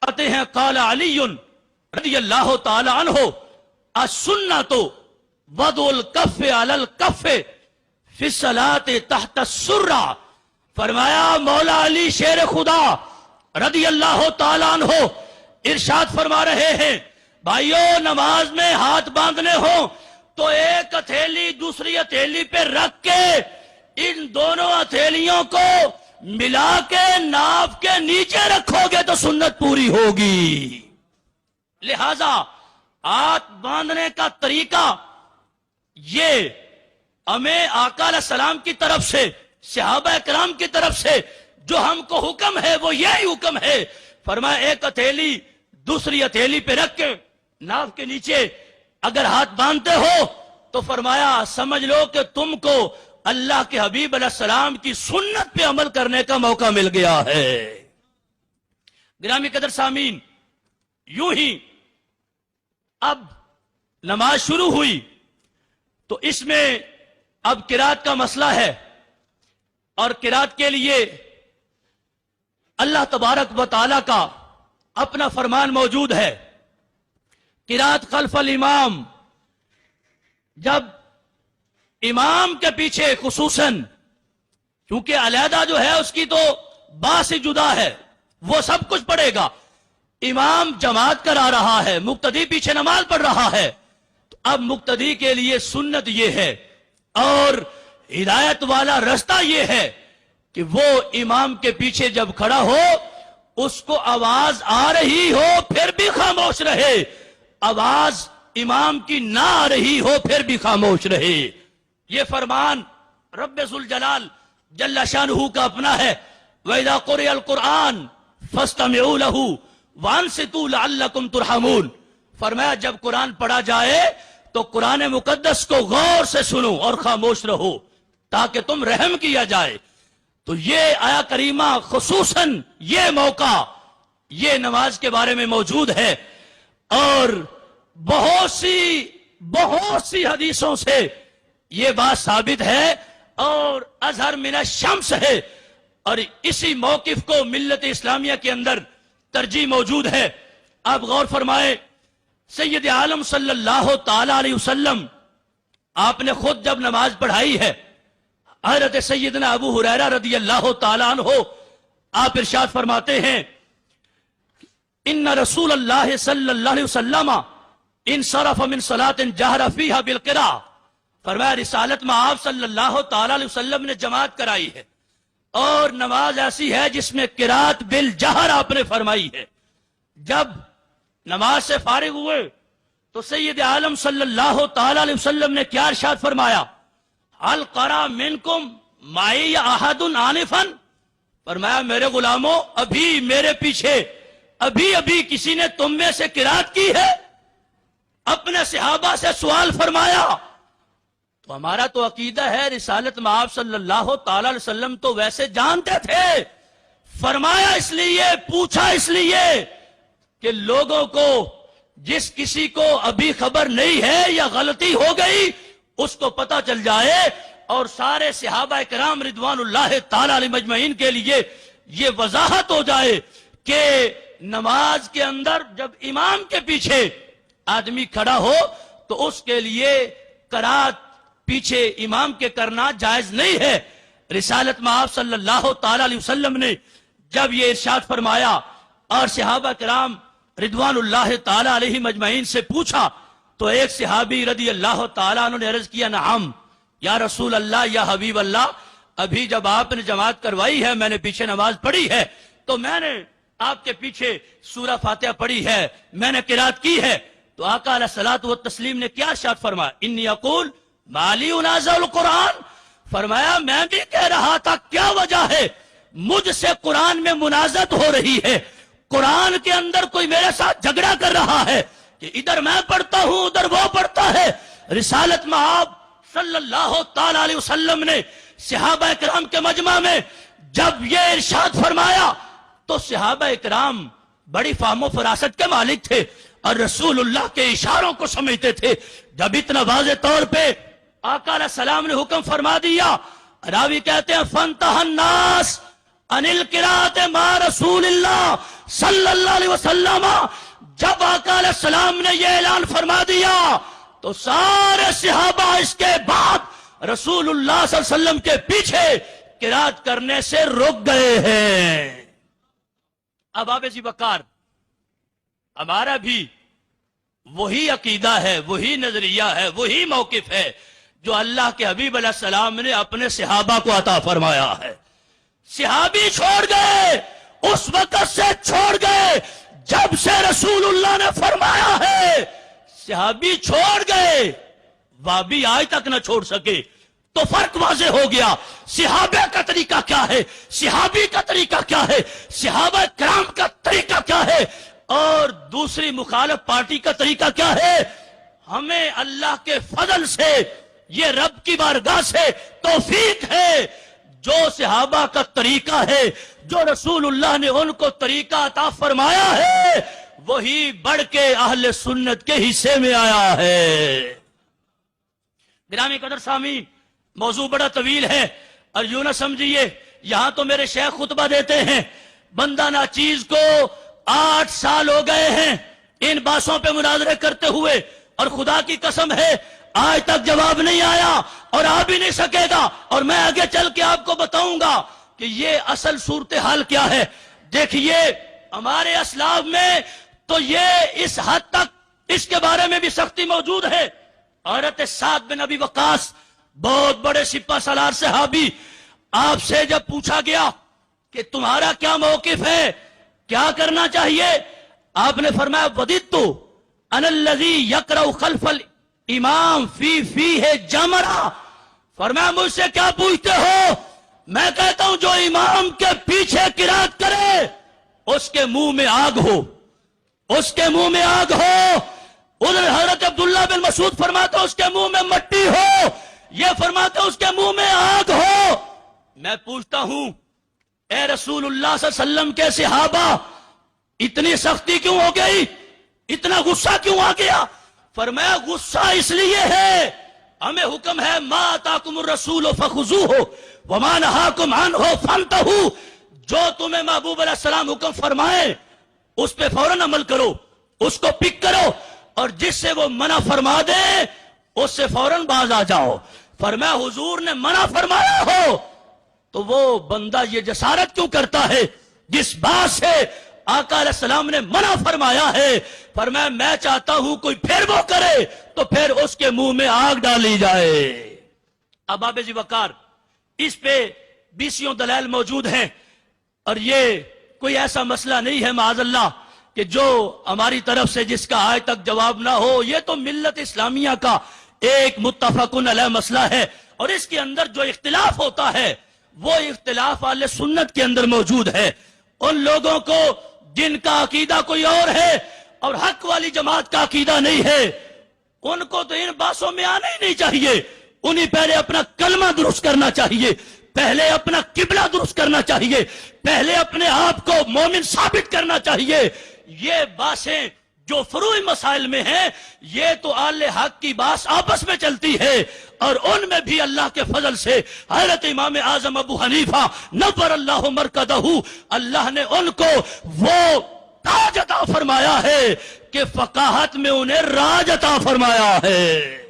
فرماتے ہیں قال علی رضی اللہ تعالی عنہ السنۃ وضع الکف علی الکف فی الصلاۃ تحت السرہ. فرمایا مولا علی شیر خدا رضی اللہ تعالی عنہ ارشاد فرما رہے ہیں بھائیو نماز میں ہاتھ باندھنے ہوں تو ایک ہتھیلی دوسری ہتھیلی پہ رکھ کے ان دونوں ہتھیلیوں کو ملا کے ناف کے نیچے رکھو گے تو سنت پوری ہوگی. لہذا ہاتھ باندھنے کا طریقہ یہ ہمیں آقا علیہ السلام کی طرف سے صحابہ اکرام کی طرف سے جو ہم کو حکم ہے وہ یہی حکم ہے. فرمایا ایک ہتھیلی دوسری ہتھیلی پہ رکھ کے ناف کے نیچے اگر ہاتھ باندھتے ہو تو فرمایا سمجھ لو کہ تم کو اللہ کے حبیب علیہ السلام کی سنت پہ عمل کرنے کا موقع مل گیا ہے. گرامی قدر سامعین، یوں ہی اب نماز شروع ہوئی تو اس میں اب قرات کا مسئلہ ہے اور قرات کے لیے اللہ تبارک و تعالی کا اپنا فرمان موجود ہے. قرات خلف الامام، جب امام کے پیچھے خصوصاً کیونکہ علیحدہ جو ہے اس کی تو با سے جدا ہے، وہ سب کچھ پڑھے گا. امام جماعت کرا رہا ہے، مقتدی پیچھے نماز پڑھ رہا ہے، تو اب مقتدی کے لیے سنت یہ ہے اور ہدایت والا رستہ یہ ہے کہ وہ امام کے پیچھے جب کھڑا ہو اس کو آواز آ رہی ہو پھر بھی خاموش رہے، آواز امام کی نہ آ رہی ہو پھر بھی خاموش رہے. یہ فرمان رب ذوالجلال جل شانہ کا اپنا ہے. وَإِذَا قُرِئَ الْقُرْآنُ فَاسْتَمِعُوا لَهُ وَأَنصِتُوا لَعَلَّكُمْ تُرْحَمُونَ. فرمایا جب قرآن پڑھا جائے تو قرآن مقدس کو غور سے سنو اور خاموش رہو تاکہ تم رحم کیا جائے. تو یہ آیا کریمہ خصوصاً یہ موقع یہ نماز کے بارے میں موجود ہے اور بہت سی حدیثوں سے یہ بات ثابت ہے اور اظہر من الشمس ہے اور اسی موقف کو ملت اسلامیہ کے اندر ترجیح موجود ہے. آپ غور فرمائیں سید عالم صلی اللہ تعالی علیہ وسلم آپ نے خود جب نماز پڑھائی ہے حضرت سیدنا ابو ہریرہ رضی اللہ تعالی عنہ آپ ارشاد فرماتے ہیں ان رسول اللہ صلی اللہ علیہ وسلم انصرف من صلاة جہر فیہا بالقراء. فرمایا رسالت میں آپ صلی اللہ تعالی علیہ وسلم نے جماعت کرائی ہے اور نماز ایسی ہے جس میں قرات بالجہر آپ نے فرمائی ہے. جب نماز سے فارغ ہوئے تو سید عالم صلی اللہ تعالی علیہ وسلم نے کیا ارشاد فرمایا هل قرأ منکم معی احد آنفا. فرمایا میرے غلاموں ابھی میرے پیچھے ابھی کسی نے تم میں سے قرات کی ہے. اپنے صحابہ سے سوال فرمایا. تو ہمارا تو عقیدہ ہے رسالت میں آپ صلی اللہ تعالی علیہ وسلم تو ویسے جانتے تھے. فرمایا اس لیے پوچھا اس لیے کہ لوگوں کو جس کسی کو ابھی خبر نہیں ہے یا غلطی ہو گئی اس کو پتا چل جائے اور سارے صحابہ کرام رضوان اللہ تعالی علیہ مجمعین کے لیے یہ وضاحت ہو جائے کہ نماز کے اندر جب امام کے پیچھے آدمی کھڑا ہو تو اس کے لیے قرات پیچھے امام کے کرنا جائز نہیں ہے. رسالت میں آپ صلی اللہ تعالی علیہ وسلم نے جب یہ ارشاد فرمایا اور صحابہ کرام رضوان اللہ تعالی علیہ مجمعین سے پوچھا تو ایک صحابی رضی اللہ تعالیٰ عنہ نے عرض کیا نعم یا رسول اللہ یا حبیب اللہ ابھی جب آپ نے جماعت کروائی ہے میں نے پیچھے نماز پڑھی ہے تو میں نے آپ کے پیچھے سورہ فاتحہ پڑھی ہے میں نے قرات کی ہے. تو آقا علیہ الصلوۃ والتسلیم نے کیا ارشاد فرمایا انی اقول مالی انازع القرآن. فرمایا میں بھی کہہ رہا تھا کیا وجہ ہے مجھ سے قرآن میں منازعت ہو رہی ہے. قرآن کے اندر کوئی میرے ساتھ جھگڑا کر رہا ہے کہ ادھر میں پڑھتا ہوں ادھر وہ پڑھتا ہے. رسالت میں آپ صلی اللہ تعالی علیہ وسلم نے صحابہ اکرام کے مجمع میں جب یہ ارشاد فرمایا تو صحابہ اکرام بڑی فہم و فراست کے مالک تھے اور رسول اللہ کے اشاروں کو سمجھتے تھے. جب اتنا واضح طور پہ آقا علیہ السلام نے حکم فرما دیا راوی کہتے ہیں فانتہى الناس عن القراءة مع رسول اللہ صلی اللہ علیہ وسلم جب آقا علیہ السلام نے یہ اعلان فرما دیا تو سارے صحابہ اس کے بعد رسول اللہ صلی اللہ علیہ وسلم کے پیچھے قرات کرنے سے رک گئے ہیں۔ اب آپ ذی وقار، ہمارا بھی وہی عقیدہ ہے، وہی نظریہ ہے، وہی موقف ہے جو اللہ کے حبیب علیہ السلام نے اپنے صحابہ کو عطا فرمایا ہے۔ صحابی چھوڑ گئے، اس وقت سے چھوڑ گئے جب سے رسول اللہ نے فرمایا ہے، صحابی چھوڑ گئے، وہابی آج تک نہ چھوڑ سکے۔ تو فرق واضح ہو گیا، صحابہ کا طریقہ کیا ہے، صحابی کا طریقہ کیا ہے، صحابہ کرام کا طریقہ کیا ہے، اور دوسری مخالف پارٹی کا طریقہ کیا ہے۔ ہمیں اللہ کے فضل سے، یہ رب کی بارگاہ سے توفیق ہے، جو صحابہ کا طریقہ ہے، جو رسول اللہ نے ان کو طریقہ عطا فرمایا ہے، وہی بڑھ کے اہل سنت کے حصے میں آیا ہے۔ گرامی قدر سامعین، موضوع بڑا طویل ہے، اور یوں نہ سمجھیے یہاں تو میرے شیخ خطبہ دیتے ہیں، بندہ ناچیز کو 8 سال ہو گئے ہیں ان باتوں پہ مناظرے کرتے ہوئے، اور خدا کی قسم ہے آج تک جواب نہیں آیا اور آ بھی نہیں سکے گا، اور میں آگے چل کے آپ کو بتاؤں گا کہ یہ اصل صورتحال کیا ہے۔ دیکھیے ہمارے اسلاف میں تو یہ اس حد تک اس کے بارے میں بھی سختی موجود ہے۔ حضرت سعد بن ابی وقاص، بہت بڑے سپہ سالار صحابی، آپ سے جب پوچھا گیا کہ تمہارا کیا موقف ہے، کیا کرنا چاہیے، آپ نے فرمایا وددت ان الذی یقرأ خلف الامام فی فیہ جمرہ۔ فرمایا مجھ سے کیا پوچھتے ہو، میں کہتا ہوں جو امام کے پیچھے قرات کرے اس کے منہ میں آگ ہو، اس کے منہ میں آگ ہو۔ ادھر حضرت عبداللہ بن مسعود فرماتے اس کے منہ میں مٹی ہو، یہ فرماتے اس کے منہ میں آگ ہو۔ میں پوچھتا ہوں اے رسول اللہ صلی اللہ علیہ وسلم کے صحابہ، اتنی سختی کیوں ہو گئی، اتنا غصہ کیوں آ گیا؟ فرمایا غصہ اس لیے ہے، ہمیں حکم ہے ما آتاکم الرسول فخذوہ وما نہاکم عنہ فانتہوا، جو تمہیں محبوب علیہ السلام حکم فرمائے اس پہ فوراً عمل کرو، اس کو پک کرو، اور جس سے وہ منع فرما دے اس سے فوراً باز آ جاؤ۔ فرمایا حضور نے منع فرمایا ہو تو وہ بندہ یہ جسارت کیوں کرتا ہے جس بات سے آقا علیہ السلام نے منع فرمایا ہے؟ فرمایا میں چاہتا ہوں کوئی پھر وہ کرے تو پھر اس کے منہ میں آگ ڈالی جائے۔ اب آپ ذی وقار، اس پہ 20 دلائل موجود ہیں، اور یہ کوئی ایسا مسئلہ نہیں ہے معاذ اللہ کہ جو ہماری طرف سے جس کا آج تک جواب نہ ہو۔ یہ تو ملت اسلامیہ کا ایک متفقن علیہ مسئلہ ہے، اور اس کے اندر جو اختلاف ہوتا ہے وہ اختلاف اہل سنت کے اندر موجود ہے۔ ان لوگوں کو جن کا عقیدہ کوئی اور ہے اور حق والی جماعت کا عقیدہ نہیں ہے، ان کو تو ان باتوں میں آنا ہی نہیں چاہیے۔ انہیں پہلے اپنا کلمہ درست کرنا چاہیے، پہلے اپنا قبلہ درست کرنا چاہیے، پہلے اپنے آپ کو مومن ثابت کرنا چاہیے۔ یہ باتیں جو فروعی مسائل میں ہیں، یہ تو اہل حق کی بات آپس میں چلتی ہے، اور ان میں بھی اللہ کے فضل سے حضرت امام اعظم ابو حنیفہ نور اللہ مرکزہ، اللہ نے ان کو وہ تاج عطا فرمایا ہے کہ فقاہت میں انہیں راج عطا فرمایا ہے۔